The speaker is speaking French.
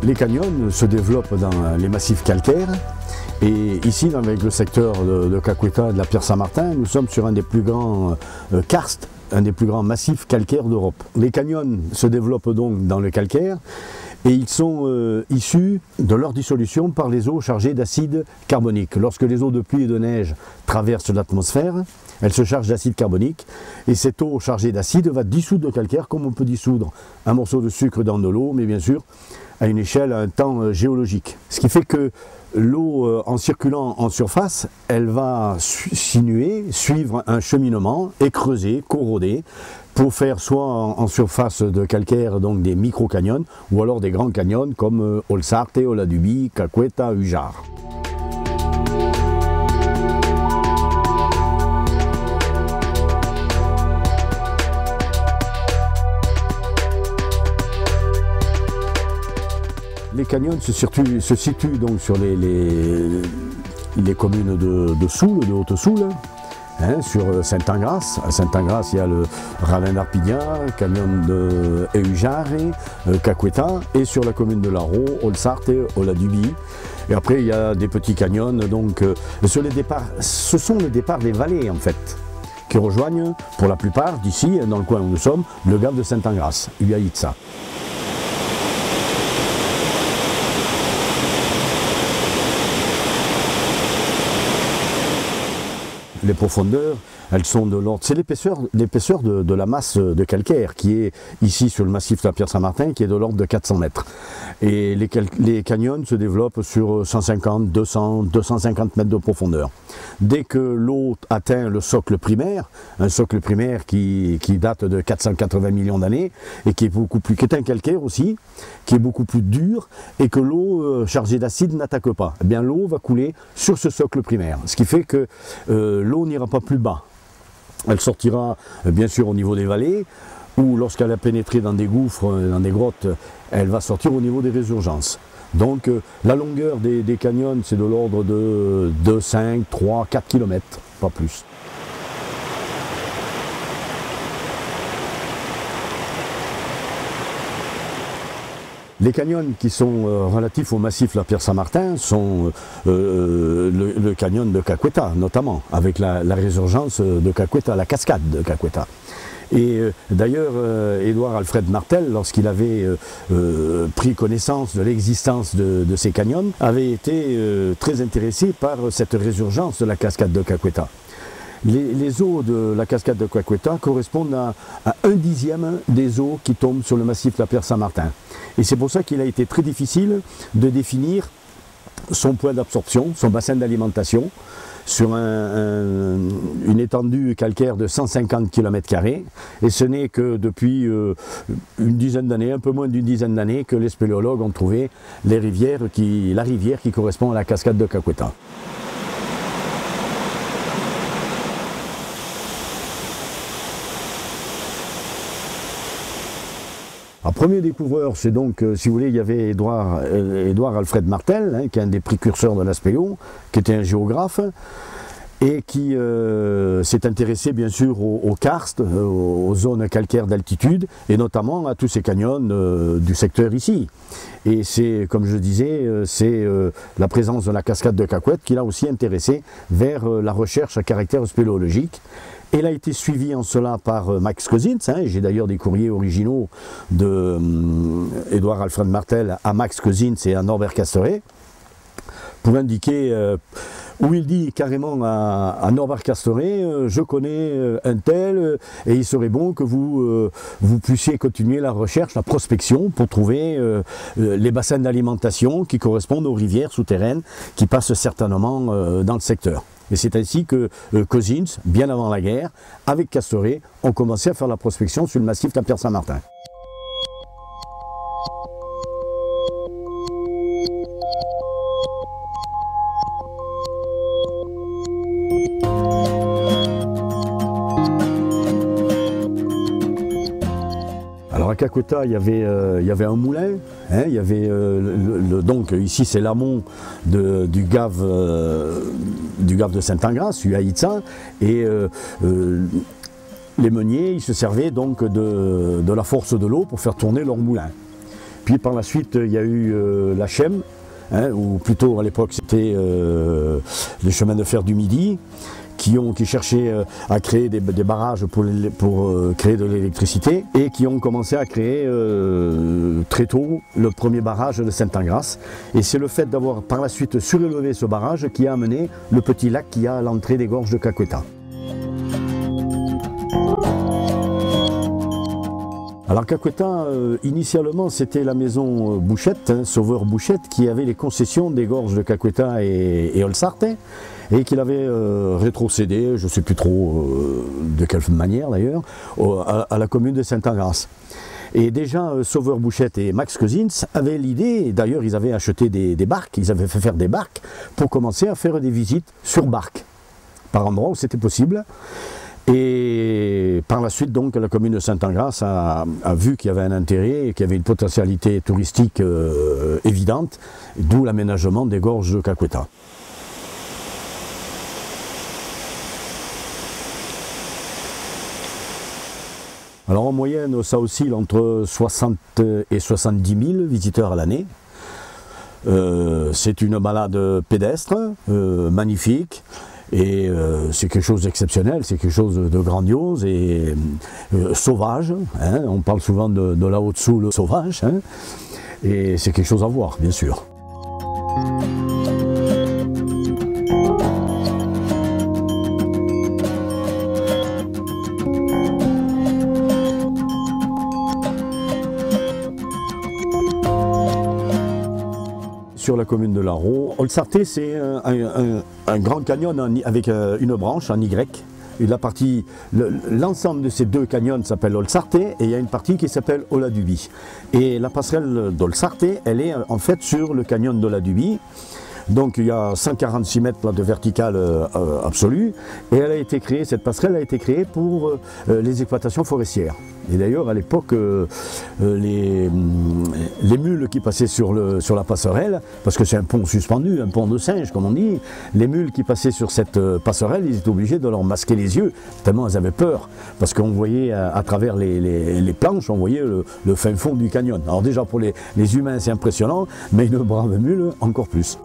Les canyons se développent dans les massifs calcaires. Et ici, avec le secteur de Caqueta et de la Pierre Saint-Martin, nous sommes sur un des plus grands karstes, un des plus grands massifs calcaires d'Europe. Les canyons se développent donc dans le calcaire et ils sont issus de leur dissolution par les eaux chargées d'acide carbonique. Lorsque les eaux de pluie et de neige traversent l'atmosphère, elles se chargent d'acide carbonique et cette eau chargée d'acide va dissoudre le calcaire comme on peut dissoudre un morceau de sucre dans de l'eau, mais bien sûr à une échelle, à un temps géologique. Ce qui fait que l'eau, en circulant en surface, elle va suivre un cheminement et creuser, corroder, pour faire soit en surface de calcaire, donc des micro-canyons, ou alors des grands canyons comme Olsarte, Oladubi, Caqueta, Ujar. Les canyons se situent donc sur les communes de Soule, de Haute-Soule, hein, sur Saint-Angras. À Saint-Angras, il y a le ravin d'Arpidia, canyon de Eujare, Caqueta, et sur la commune de Larro, Olsarte, Oladubi. Et après, il y a des petits canyons. Donc, sur les départs, ce sont les départs des vallées, en fait, qui rejoignent, pour la plupart, d'ici, dans le coin où nous sommes, le gave de Saint-Angras, Uaïtsa. Les profondeurs, elles sont de l'ordre, c'est l'épaisseur de la masse de calcaire qui est ici sur le massif de la Pierre Saint-Martin, qui est de l'ordre de 400 mètres. Et les canyons se développent sur 150, 200, 250 mètres de profondeur. Dès que l'eau atteint le socle primaire, un socle primaire qui date de 480 millions d'années et qui est un calcaire aussi, qui est beaucoup plus dur et que l'eau chargée d'acide n'attaque pas, eh bien l'eau va couler sur ce socle primaire. Ce qui fait que l'eau n'ira pas plus bas. Elle sortira bien sûr au niveau des vallées, ou lorsqu'elle a pénétré dans des gouffres, dans des grottes, elle va sortir au niveau des résurgences. Donc la longueur des canyons, c'est de l'ordre de 2, 5, 3, 4 km, pas plus. Les canyons qui sont relatifs au massif de la Pierre Saint-Martin sont le canyon de Caqueta, notamment, avec la résurgence de Caqueta, la cascade de Caqueta. Et d'ailleurs, Édouard Alfred Martel, lorsqu'il avait pris connaissance de l'existence de ces canyons, avait été très intéressé par cette résurgence de la cascade de Caqueta. Les eaux de la cascade de Caqueta correspondent à 1/10 des eaux qui tombent sur le massif de la Pierre Saint-Martin. Et c'est pour ça qu'il a été très difficile de définir son point d'absorption, son bassin d'alimentation, sur une étendue calcaire de 150 km². Et ce n'est que depuis une dizaine d'années, un peu moins d'une dizaine d'années, que les spéléologues ont trouvé la rivière qui correspond à la cascade de Caqueta. Le premier découvreur, c'est donc, si vous voulez, il y avait Édouard Alfred Martel, hein, qui est un des précurseurs de la spéléo, qui était un géographe, et qui s'est intéressé bien sûr aux karstes, aux zones calcaires d'altitude, et notamment à tous ces canyons du secteur ici. Et c'est, comme je disais, c'est la présence de la cascade de Caqueta qui l'a aussi intéressé vers la recherche à caractère spéléologique. Elle a été suivie en cela par Max Cosinz, hein, j'ai d'ailleurs des courriers originaux de Édouard Alfred Martel à Max Cosinz et à Norbert Castoret, pour indiquer où il dit carrément à Norbert Castoret, je connais un tel et il serait bon que vous puissiez continuer la recherche, la prospection pour trouver les bassins d'alimentation qui correspondent aux rivières souterraines qui passent certainement dans le secteur. Et c'est ainsi que Cosinz, bien avant la guerre, avec Castoret, ont commencé à faire la prospection sur le massif de la Pierre Saint-Martin. Alors à Caqueta, il y avait un moulin, hein, il y avait donc ici c'est l'amont du gave de Saint-Angras, Uaïtsa, et les meuniers ils se servaient donc de la force de l'eau pour faire tourner leur moulin. Puis par la suite, il y a eu la Chème, hein, ou plutôt à l'époque c'était les chemins de fer du Midi, qui cherchaient à créer des barrages pour créer de l'électricité et qui ont commencé à créer très tôt le premier barrage de Sainte-Engrâce. Et c'est le fait d'avoir par la suite surélevé ce barrage qui a amené le petit lac qui a à l'entrée des gorges de Caqueta. Alors Caqueta, initialement c'était la maison Bouchette, hein, Sauveur Bouchette, qui avait les concessions des gorges de Caqueta et Olsarte, et qu'il avait rétrocédé, je ne sais plus trop de quelle manière d'ailleurs, à la commune de Sainte-Engrâce. Et déjà Sauveur Bouchette et Max Cousins avaient l'idée, d'ailleurs ils avaient acheté des barques, ils avaient fait faire des barques pour commencer à faire des visites sur barque, par endroits où c'était possible. Et par la suite, donc, la commune de Sainte-Engrâce a vu qu'il y avait un intérêt et qu'il y avait une potentialité touristique évidente, d'où l'aménagement des gorges de Caqueta. Alors en moyenne, ça oscille entre 60 et 70 000 visiteurs à l'année. C'est une balade pédestre, magnifique. Et c'est quelque chose d'exceptionnel, c'est quelque chose de grandiose et sauvage. Hein, on parle souvent de la Haute-Soule sauvage. Hein, et c'est quelque chose à voir, bien sûr. Sur la commune de Larot. Olsarte, c'est un grand canyon avec une branche en Y. L'ensemble de ces deux canyons s'appelle Olsarte et il y a une partie qui s'appelle Oladubi. Et la passerelle d'Olsarte, elle est en fait sur le canyon d'Oladubi. Donc il y a 146 mètres de verticale absolue et elle a été créée, cette passerelle a été créée pour les exploitations forestières. Et d'ailleurs à l'époque les mules qui passaient sur la passerelle, parce que c'est un pont suspendu, un pont de singe comme on dit, les mules qui passaient sur cette passerelle, ils étaient obligés de leur masquer les yeux, tellement elles avaient peur, parce qu'on voyait à travers les planches, on voyait le fin fond du canyon. Alors déjà pour les humains c'est impressionnant, mais une brave mule encore plus.